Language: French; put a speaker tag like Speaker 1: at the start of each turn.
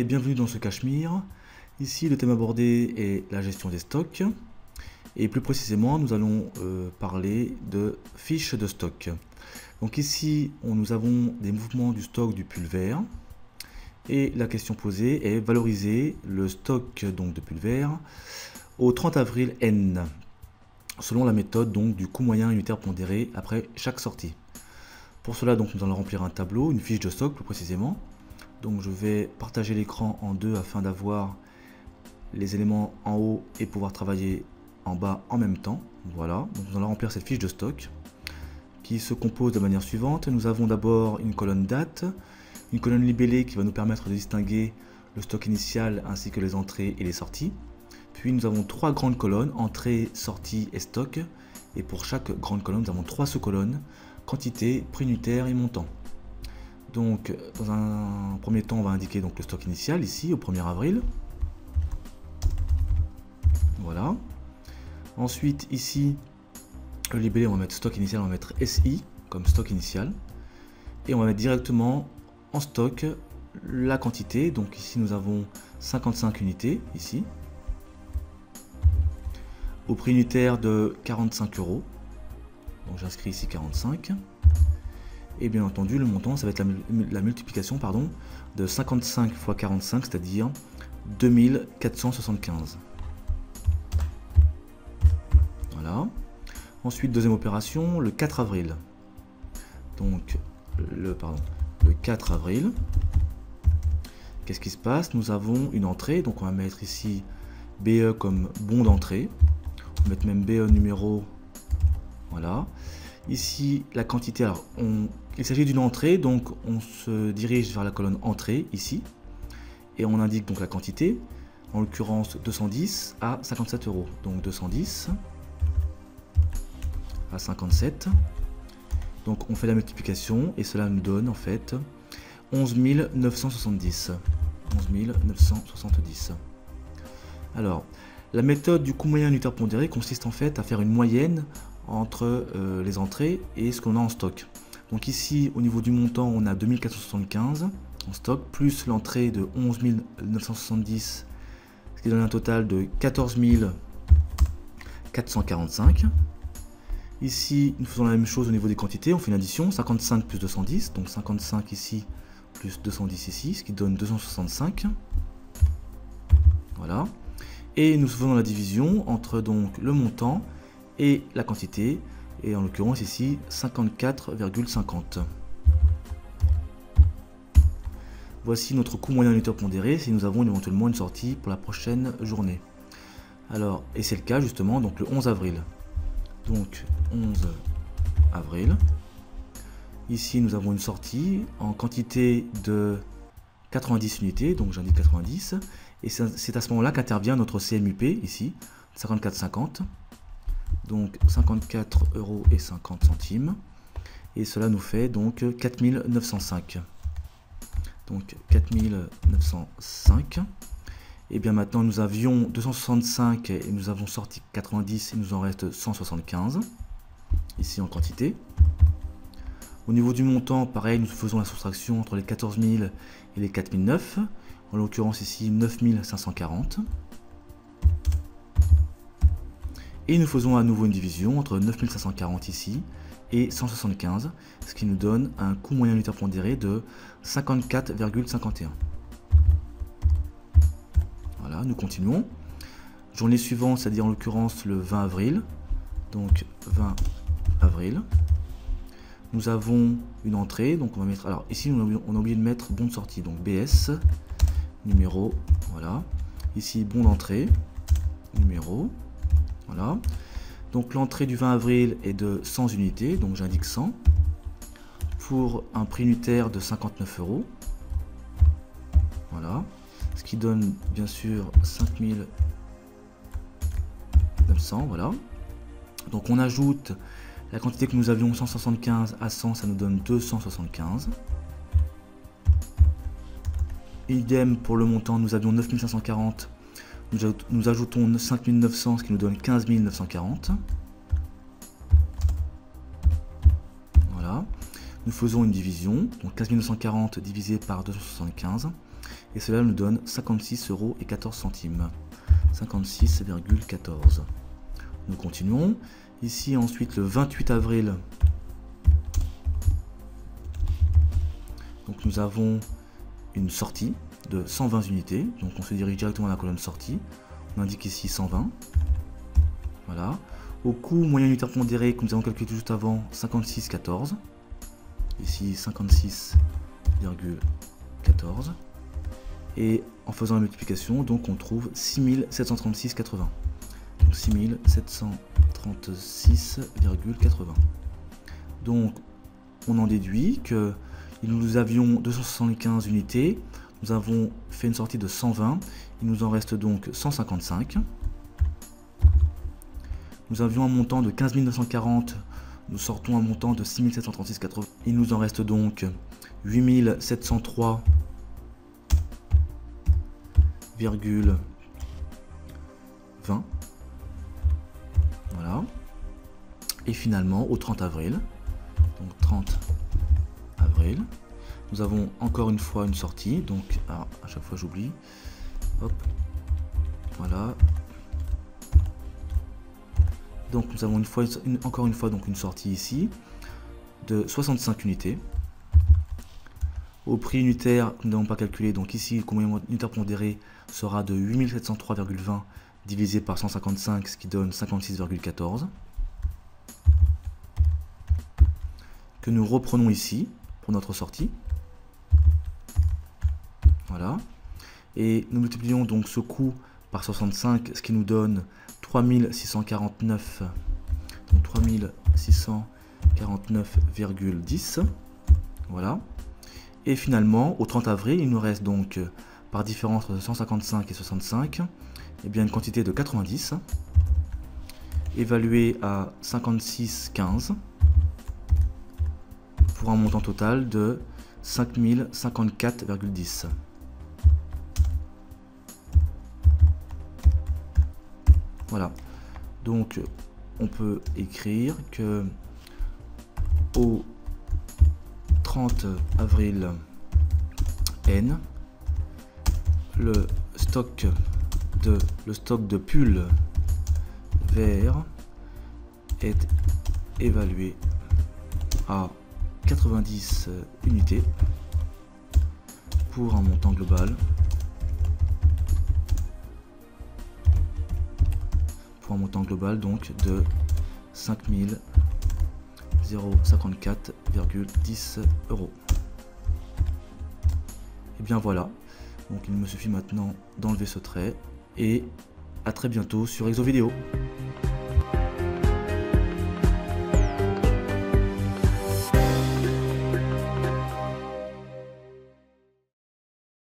Speaker 1: et bienvenue dans ce Cachemire. Ici le thème abordé est la gestion des stocks et plus précisément nous allons parler de fiches de stock. Donc ici nous avons des mouvements du stock du pulvaire et la question posée est valoriser le stock donc de pulvaire au 30 avril N selon la méthode donc du coût moyen unitaire pondéré après chaque sortie. Pour cela donc nous allons remplir un tableau, une fiche de stock plus précisément. Donc je vais partager l'écran en deux afin d'avoir les éléments en haut et pouvoir travailler en bas en même temps. Voilà, donc nous allons remplir cette fiche de stock qui se compose de manière suivante. Nous avons d'abord une colonne date, une colonne libellée qui va nous permettre de distinguer le stock initial ainsi que les entrées et les sorties. Puis nous avons trois grandes colonnes, entrée, sortie et stock. Et pour chaque grande colonne, nous avons trois sous-colonnes, quantité, prix unitaire et montant. Donc dans un premier temps on va indiquer donc le stock initial ici au 1er avril. Voilà. Ensuite ici le libellé on va mettre stock initial, on va mettre SI comme stock initial. Et on va mettre directement en stock la quantité. Donc ici nous avons 55 unités ici. Au prix unitaire de 45 €. Donc j'inscris ici 45. Et bien entendu le montant ça va être la multiplication pardon, de 55 x 45, c'est-à-dire 2475. Voilà. Ensuite deuxième opération, le 4 avril. Donc le 4 avril. Qu'est-ce qui se passe? Nous avons une entrée, donc on va mettre ici BE comme bon d'entrée. On va mettre même BE numéro. Voilà. Ici la quantité, alors il s'agit d'une entrée, donc on se dirige vers la colonne entrée ici et on indique donc la quantité, en l'occurrence 210 à 57 €. Donc 210 à 57. Donc on fait la multiplication et cela nous donne en fait 11 970. 11 970. Alors la méthode du coût moyen unitaire pondéré consiste en fait à faire une moyenne entre les entrées et ce qu'on a en stock. Donc ici au niveau du montant on a 2475 en stock plus l'entrée de 11 970, ce qui donne un total de 14 445. Ici nous faisons la même chose au niveau des quantités, on fait une addition, 55 plus 210, donc 55 ici plus 210 ici, ce qui donne 265. Voilà. Et nous faisons la division entre donc le montant et la quantité, et en l'occurrence ici 54,50. Voici notre coût moyen unitaire pondéré si nous avons éventuellement une sortie pour la prochaine journée. Alors, et c'est le cas justement donc le 11 avril. Donc 11 avril. Ici nous avons une sortie en quantité de 90 unités, donc j'indique 90, et c'est à ce moment-là qu'intervient notre CMUP ici, 54,50. Donc 54,50 €, et cela nous fait donc 4905. Donc 4905. Et bien maintenant nous avions 265 et nous avons sorti 90, il nous en reste 175 ici en quantité. Au niveau du montant, pareil, nous faisons la soustraction entre les 14 000 et les 4009, en l'occurrence ici 9540. Et nous faisons à nouveau une division entre 9540 ici et 175, ce qui nous donne un coût moyen unitaire pondéré de 54,51. Voilà, nous continuons. Journée suivante, c'est-à-dire en l'occurrence le 20 avril. Donc 20 avril. Nous avons une entrée, donc on va mettre, alors ici on a oublié de mettre bon de sortie, donc BS, numéro, voilà. Ici bon d'entrée, numéro. Voilà. Donc l'entrée du 20 avril est de 100 unités, donc j'indique 100, pour un prix unitaire de 59 €. Voilà. Ce qui donne bien sûr 5900, voilà. Donc on ajoute la quantité que nous avions 175 à 100, ça nous donne 275. Idem pour le montant, nous avions 9540. Nous ajoutons 5900, ce qui nous donne 15 940. Voilà. Nous faisons une division, donc 15 940 divisé par 275. et cela nous donne 56,14 €. 56,14. Nous continuons. Ici ensuite le 28 avril. Donc nous avons une sortie de 120 unités. Donc on se dirige directement à la colonne sortie. On indique ici 120. Voilà. Au coût moyen unitaire pondéré que nous avons calculé tout juste avant, 56,14. Ici 56,14. Et en faisant la multiplication, donc on trouve 6736,80. Donc 6736,80. Donc on en déduit que nous avions 275 unités, nous avons fait une sortie de 120, il nous en reste donc 155. Nous avions un montant de 15 940, nous sortons un montant de 6736,80. Il nous en reste donc 8703,20. Voilà. Et finalement, au 30 avril, donc 30 avril, nous avons encore une fois une sortie. Donc, à chaque fois j'oublie. Hop. Voilà. Donc nous avons encore une fois donc une sortie ici de 65 unités. Au prix unitaire, nous n'avons pas calculé, donc ici le moyen unitaire pondéré sera de 8703,20 divisé par 155, ce qui donne 56,14. Que nous reprenons ici pour notre sortie. Voilà. Et nous multiplions donc ce coût par 65, ce qui nous donne 3649, donc 3649,10. Voilà. Et finalement, au 30 avril, il nous reste donc, par différence entre 155 et 65, eh bien une quantité de 90, évaluée à 56,15, pour un montant total de 5054,10. Voilà, donc on peut écrire que au 30 avril N, le stock de pulls verts est évalué à 90 unités pour un montant global donc de 5054,10 €. Et bien voilà, donc il me suffit maintenant d'enlever ce trait et à très bientôt sur ExoVideo.